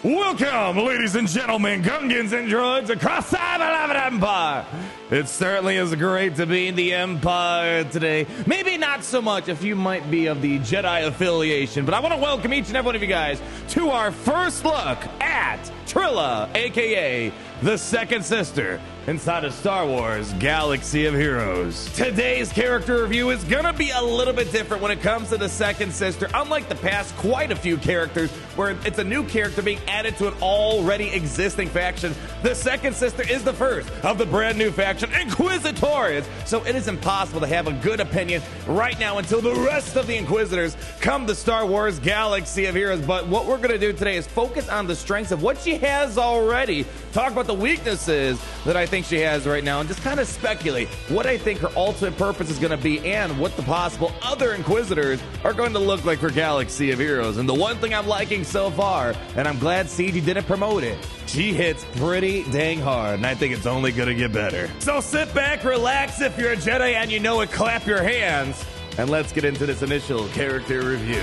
Welcome, ladies and gentlemen, Gungans and droids across the Empire. It certainly is great to be in the Empire today. Maybe not so much if you might be of the Jedi affiliation, but I want to welcome each and every one of you guys to our first look at Trilla, aka the second sister, inside of Star Wars Galaxy of Heroes. Today's character review is gonna be a little bit different when it comes to the second sister. Unlike the past quite a few characters where it's a new character being added to an already existing faction, the second sister is the first of the brand new faction, Inquisitors. So it is impossible to have a good opinion right now until the rest of the Inquisitors come to Star Wars Galaxy of Heroes. But what we're gonna do today is focus on the strengths of what she has already, talk about the weaknesses that I think she has right now, and just kind of speculate what I think her ultimate purpose is going to be and what the possible other Inquisitors are going to look like for Galaxy of Heroes. And the one thing I'm liking so far, and I'm glad CG didn't promote it, she hits pretty dang hard, and I think it's only going to get better. So sit back, relax if you're a Jedi and you know it, clap your hands, and let's get into this initial character review.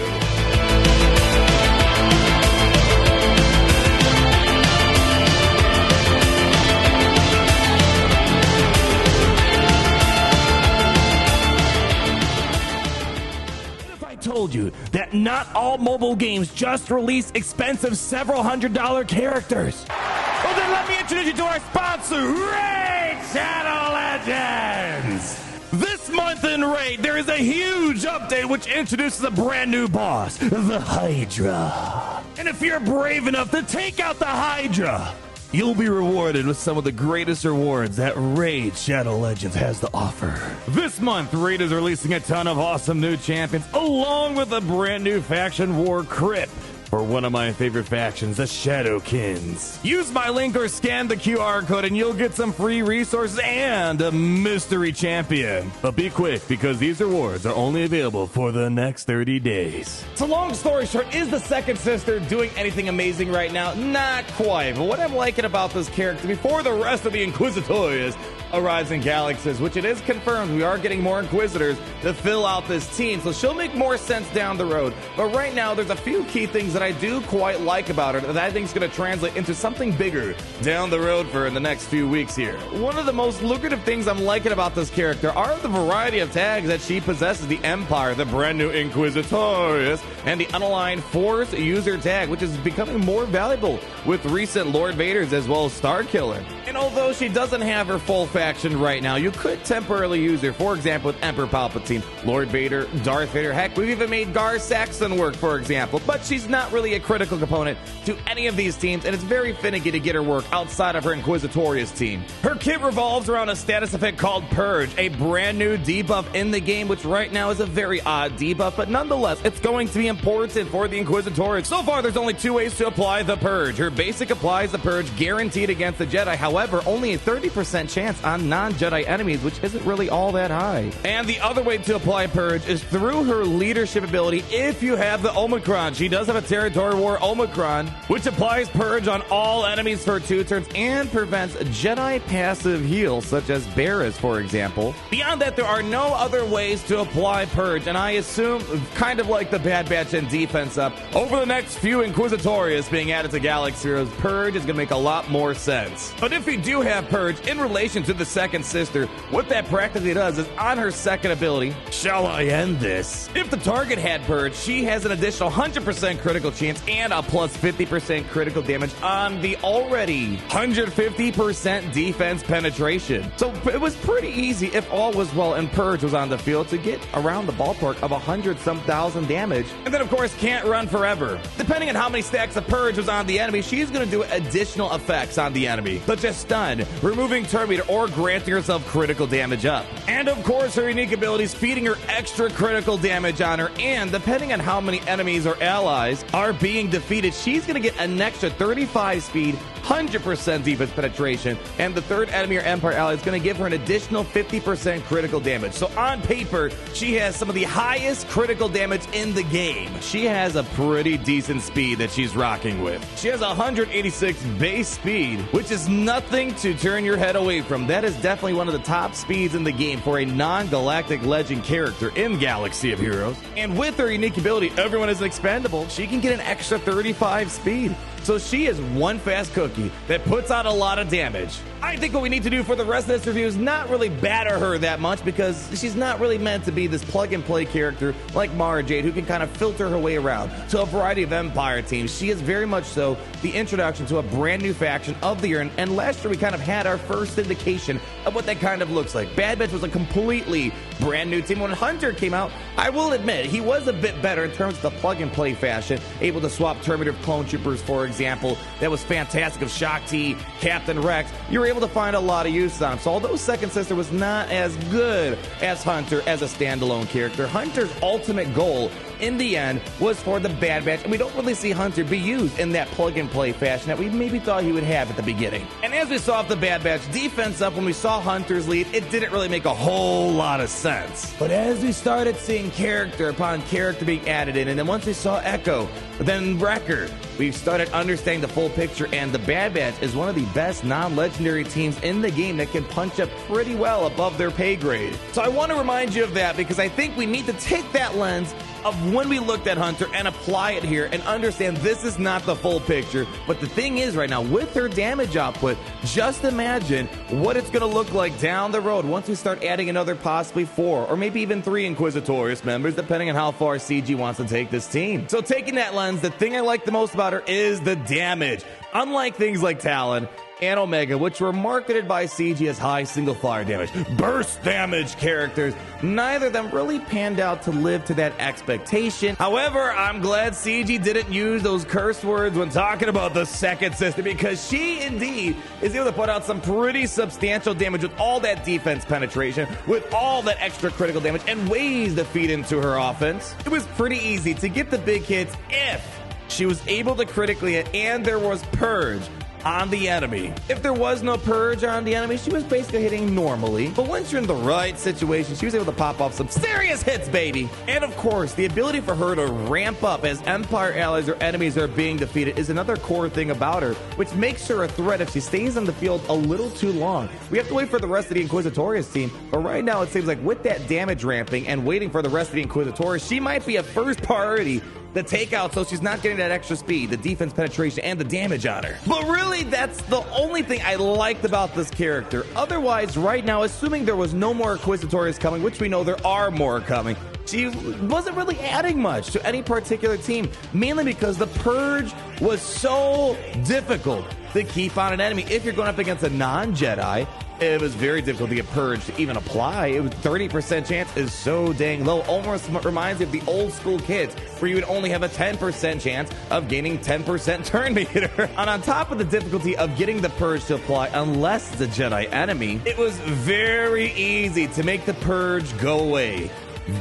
Told you that not all mobile games just release expensive several $100 characters. Well, then let me introduce you to our sponsor, Raid Shadow Legends. This month in Raid, there is a huge update which introduces a brand new boss, the Hydra. And if you're brave enough to take out the Hydra, you'll be rewarded with some of the greatest rewards that Raid Shadow Legends has to offer. This month, Raid is releasing a ton of awesome new champions, along with a brand new faction war crypt for one of my favorite factions, the Shadowkins. Use my link or scan the QR code and you'll get some free resources and a mystery champion. But be quick, because these rewards are only available for the next 30 days. So long story short, is the second sister doing anything amazing right now? Not quite, but what I'm liking about this character, before the rest of the Inquisitors arrives in Galaxies, which it is confirmed we are getting more Inquisitors to fill out this team, so she'll make more sense down the road. But right now, there's a few key things that I do quite like about her that I think is going to translate into something bigger down the road for in the next few weeks here. One of the most lucrative things I'm liking about this character are the variety of tags that she possesses: the Empire, the brand new Inquisitors, and the unaligned Force user tag, which is becoming more valuable with recent Lord Vaders as well as Starkiller. And although she doesn't have her full faction right now, you could temporarily use her, for example, with Emperor Palpatine, Lord Vader, Darth Vader. Heck, we've even made Gar Saxon work, for example, but she's not really a critical component to any of these teams, and it's very finicky to get her work outside of her Inquisitorious team. Her kit revolves around a status effect called Purge, a brand new debuff in the game, which right now is a very odd debuff, but nonetheless, it's going to be important for the Inquisitors. So far, there's only two ways to apply the Purge. Her basic applies the Purge guaranteed against the Jedi, however, only a 30% chance on non-Jedi enemies, which isn't really all that high. And the other way to apply Purge is through her leadership ability. If you have the Omicron, she does have a Territory War Omicron, which applies Purge on all enemies for 2 turns and prevents Jedi passive heals, such as Barras, for example. Beyond that, there are no other ways to apply Purge, and I assume, kind of like the Bad Batch and Defense up, over the next few Inquisitorious being added to Galaxy Heroes, Purge is going to make a lot more sense. But if you do have Purge in relation to the second sister, what that practically does is on her second ability, shall I end this? If the target had Purge, she has an additional 100% critical chance and a plus 50% critical damage on the already 150% defense penetration. So it was pretty easy, if all was well and Purge was on the field, to get around the ballpark of 100-some thousand damage. And then of course can't run forever. Depending on how many stacks of Purge was on the enemy, she's going to do additional effects on the enemy, such as stun, removing turn meter, or granting herself critical damage up. And of course her unique abilities feeding her extra critical damage on her, and depending on how many enemies or allies are being defeated, she's going to get an extra 35 speed, 100% defense penetration, and the third enemy or Empire ally is going to give her an additional 50% critical damage. So on paper, she has some of the highest critical damage in the game. She has a pretty decent speed that she's rocking with. She has 186 base speed, which is nothing to turn your head away from. That is definitely one of the top speeds in the game for a non-galactic legend character in Galaxy of Heroes. And with her unique ability, Everyone is Expendable, she can get an extra 35 speed. So she is one fast cookie that puts out a lot of damage. I think what we need to do for the rest of this review is not really batter her that much, because she's not really meant to be this plug-and-play character like Mara Jade, who can kind of filter her way around to a variety of Empire teams. She is very much so the introduction to a brand new faction of the year, and last year we kind of had our first indication of what that kind of looks like. Bad Batch was a completely brand new team. When Hunter came out, I will admit, he was a bit better in terms of the plug-and-play fashion, able to swap Terminator clone troopers, for example. That was fantastic. Of Shaak Ti, Captain Rex, you were able to find a lot of use on him. So although Second Sister was not as good as Hunter as a standalone character, Hunter's ultimate goal in the end was for the Bad Batch, and we don't really see Hunter be used in that plug-and-play fashion that we maybe thought he would have at the beginning. And as we saw with the Bad Batch defense up, when we saw Hunter's lead, it didn't really make a whole lot of sense. But as we started seeing character upon character being added in, and then once we saw Echo, then Wrecker, we started understanding the full picture, and the Bad Batch is one of the best non-legendary teams in the game that can punch up pretty well above their pay grade. So I want to remind you of that, because I think we need to take that lens of when we looked at Hunter and apply it here and understand this is not the full picture. But the thing is, right now, with her damage output, just imagine what it's going to look like down the road once we start adding another possibly 4 or maybe even 3 Inquisitors members, depending on how far CG wants to take this team. So taking that lens, the thing I like the most about her is the damage. Unlike things like Talon and Omega, which were marketed by CG as high single fire damage, burst damage characters, neither of them really panned out to live to that expectation. However, I'm glad CG didn't use those curse words when talking about the Second Sister, because she indeed is able to put out some pretty substantial damage with all that defense penetration, with all that extra critical damage and ways to feed into her offense. It was pretty easy to get the big hits if she was able to critically hit and there was Purge on the enemy. If there was no Purge on the enemy, she was basically hitting normally. But once you're in the right situation, she was able to pop off some serious hits, baby. And of course, the ability for her to ramp up as Empire allies or enemies are being defeated is another core thing about her, which makes her a threat if she stays on the field a little too long. We have to wait for the rest of the Inquisitors team, but right now it seems like with that damage ramping and waiting for the rest of the Inquisitors, she might be a first priority the takeout, so she's not getting that extra speed, the defense penetration, and the damage on her. But really, that's the only thing I liked about this character. Otherwise, right now, assuming there was no more Inquisitors coming, which we know there are more coming, she wasn't really adding much to any particular team, mainly because the Purge was so difficult to keep on an enemy. If you're going up against a non-Jedi, it was very difficult to get Purge to even apply. It was 30% chance is so dang low. Almost reminds me of the old school kids where you would only have a 10% chance of gaining 10% turn meter. And on top of the difficulty of getting the Purge to apply, unless it's a Jedi enemy, it was very easy to make the Purge go away.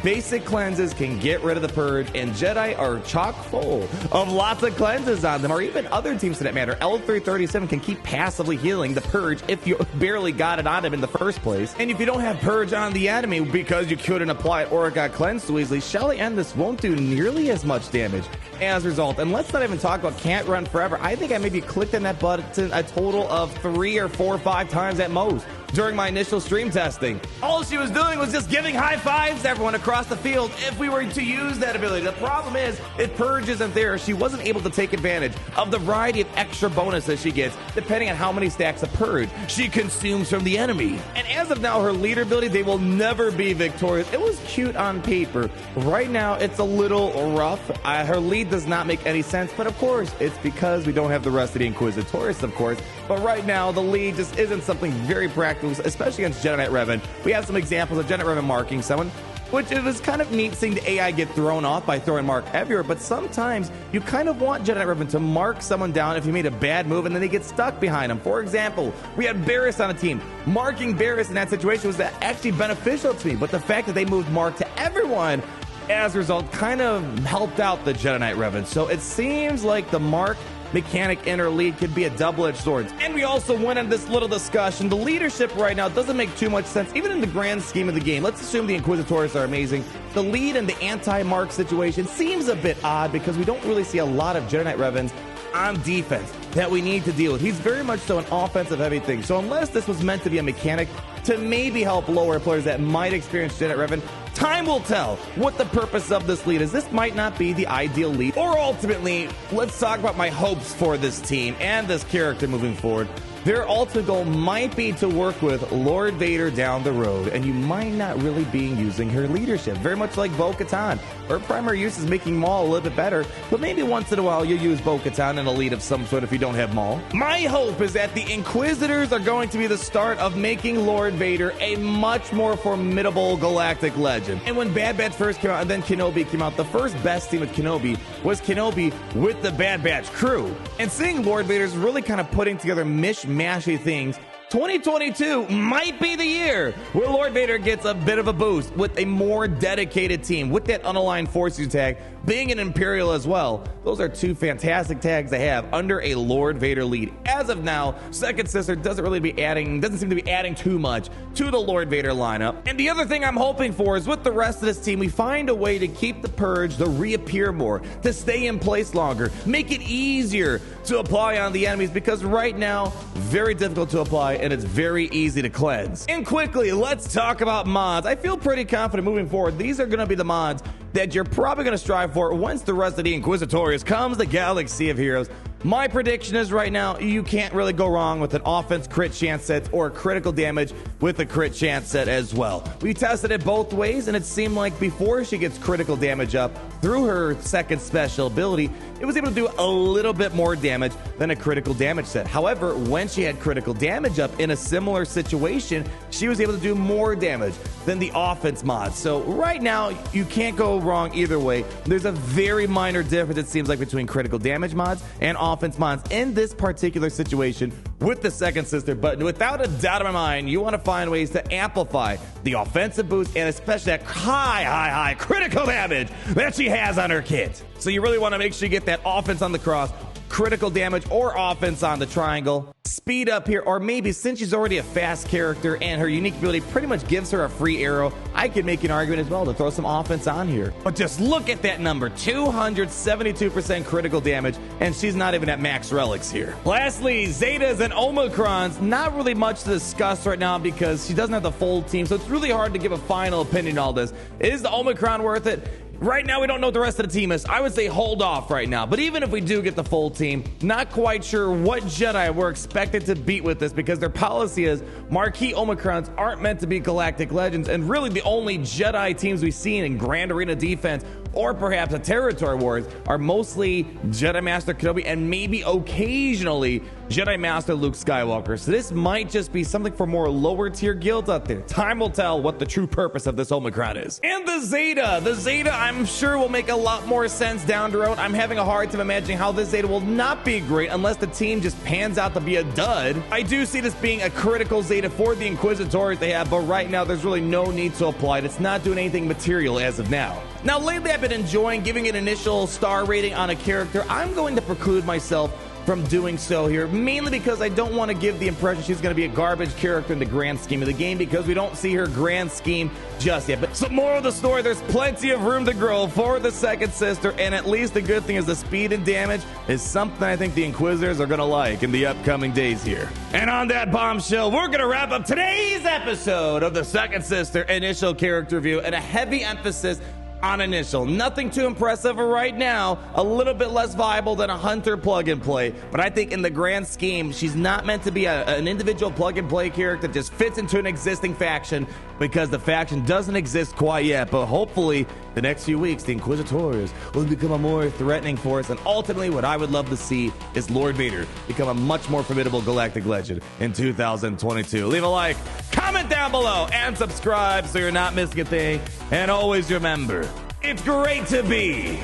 Basic cleanses can get rid of the Purge, and Jedi are chock full of lots of cleanses on them, or even other teams for that matter. L337 can keep passively healing the Purge if you barely got it on him in the first place. And if you don't have Purge on the enemy because you couldn't apply it or it got cleansed too easily, Shelly Endless won't do nearly as much damage as a result. And let's not even talk about Can't Run Forever. I think I maybe clicked on that button a total of 3 or 4 or 5 times at most during my initial stream testing. All she was doing was just giving high fives to everyone across the field if we were to use that ability. The problem is, if Purge isn't there, she wasn't able to take advantage of the variety of extra bonuses she gets depending on how many stacks of Purge she consumes from the enemy. And as of now, her leader ability, they will never be victorious. It was cute on paper. Right now, it's a little rough. Her lead does not make any sense, but of course, it's because we don't have the rest of the Inquisitors, of course. But right now, the lead just isn't something very practical, especially against Jedi Knight Revan. We have some examples of Jedi Knight Revan marking someone, which it was kind of neat seeing the AI get thrown off by throwing mark everywhere, but sometimes you kind of want Jedi Knight Revan to mark someone down if you made a bad move and then they get stuck behind them. For example, we had Barriss on a team. Marking Barriss in that situation was actually beneficial to me, but the fact that they moved mark to everyone as a result kind of helped out the Jedi Knight Revan. So it seems like the mark mechanic in her lead could be a double-edged sword. And we also went into this little discussion. The leadership right now doesn't make too much sense, even in the grand scheme of the game. Let's assume the Inquisitors are amazing. The lead and the anti-mark situation seems a bit odd because we don't really see a lot of Jedi Knight Revans on defense that we need to deal with. He's very much so an offensive heavy thing. So unless this was meant to be a mechanic to maybe help lower players that might experience Jedi Knight Revan, Time will tell what the purpose of this lead is. This might not be the ideal lead, or ultimately, let's talk about my hopes for this team and this character moving forward. Their ultimate goal might be to work with Lord Vader down the road, and you might not really be using her leadership. Very much like Bo-Katan. Her primary use is making Maul a little bit better, but maybe once in a while you use Bo-Katan in a lead of some sort if you don't have Maul. My hope is that the Inquisitors are going to be the start of making Lord Vader a much more formidable galactic legend. And when Bad Batch first came out and then Kenobi came out, the first best team with Kenobi was Kenobi with the Bad Batch crew. And seeing Lord Vader's really kind of putting together mishmashy things, 2022 might be the year where Lord Vader gets a bit of a boost with a more dedicated team, with that unaligned forces tag being an Imperial as well. Those are two fantastic tags to have under a Lord Vader lead. As of now, Second Sister doesn't seem to be adding too much to the Lord Vader lineup. And the other thing I'm hoping for is with the rest of this team, we find a way to keep the Purge to reappear more, to stay in place longer, make it easier to apply on the enemies, because right now, very difficult to apply and it's very easy to cleanse. And quickly, let's talk about mods. I feel pretty confident moving forward. These are going to be the mods that you're probably going to strive for once the rest of the Inquisitors comes the Galaxy of Heroes. My prediction is right now, you can't really go wrong with an offense crit chance set or critical damage with a crit chance set as well. We tested it both ways, and it seemed like before she gets critical damage up through her second special ability, it was able to do a little bit more damage than a critical damage set. However, when she had critical damage up in a similar situation, she was able to do more damage than the offense mod. So right now, you can't go wrong either way. There's a very minor difference, it seems like, between critical damage mods and offense mods in this particular situation with the Second Sister. But without a doubt in my mind, you want to find ways to amplify the offensive boost and especially that high critical damage that she has on her kit. So you really want to make sure you get that offense on the cross, critical damage or offense on the triangle, speed up here, or maybe since she's already a fast character and her unique ability pretty much gives her a free arrow, I could make an argument as well to throw some offense on here. But just look at that number, 272% critical damage, and she's not even at max relics here. Lastly, Zetas and Omicrons, not really much to discuss right now because she doesn't have the full team, so it's really hard to give a final opinion on all this. Is the Omicron worth it? Right now, we don't know what the rest of the team is. I would say hold off right now. But even if we do get the full team, not quite sure what Jedi we're expected to beat with this, because their policy is marquee Omicrons aren't meant to be galactic legends, and really the only Jedi teams we've seen in Grand Arena Defense or perhaps a Territory Wars are mostly Jedi Master Kenobi and maybe occasionally Jedi Master Luke Skywalker. So this might just be something for more lower tier guilds out there. Time will tell what the true purpose of this Omicron is. And the Zeta I'm sure will make a lot more sense down the road. I'm having a hard time imagining how this Zeta will not be great unless the team just pans out to be a dud. I do see this being a critical Zeta for the Inquisitors they have, but right now there's really no need to apply it. It's not doing anything material as of now. Now lately I've been enjoying giving an initial star rating on a character. I'm going to preclude myself from doing so here, mainly because I don't want to give the impression she's going to be a garbage character in the grand scheme of the game, because we don't see her grand scheme just yet. But so moral of the story, there's plenty of room to grow for the Second Sister, and at least the good thing is the speed and damage is something I think the Inquisitors are going to like in the upcoming days here. And on that bombshell, we're going to wrap up today's episode of the Second Sister initial character review, and a heavy emphasis on initial. Nothing too impressive right now, a little bit less viable than a Hunter plug and play, but I think in the grand scheme, she's not meant to be an individual plug and play character that just fits into an existing faction, because the faction doesn't exist quite yet. But hopefully the next few weeks, the Inquisitors will become a more threatening force, and ultimately what I would love to see is Lord Vader become a much more formidable galactic legend in 2022. Leave a like, comment down below, and subscribe so you're not missing a thing. And always remember, it's great to be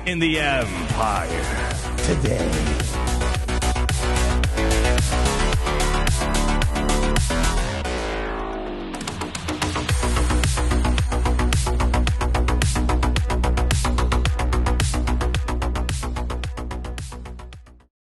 in the Empire today.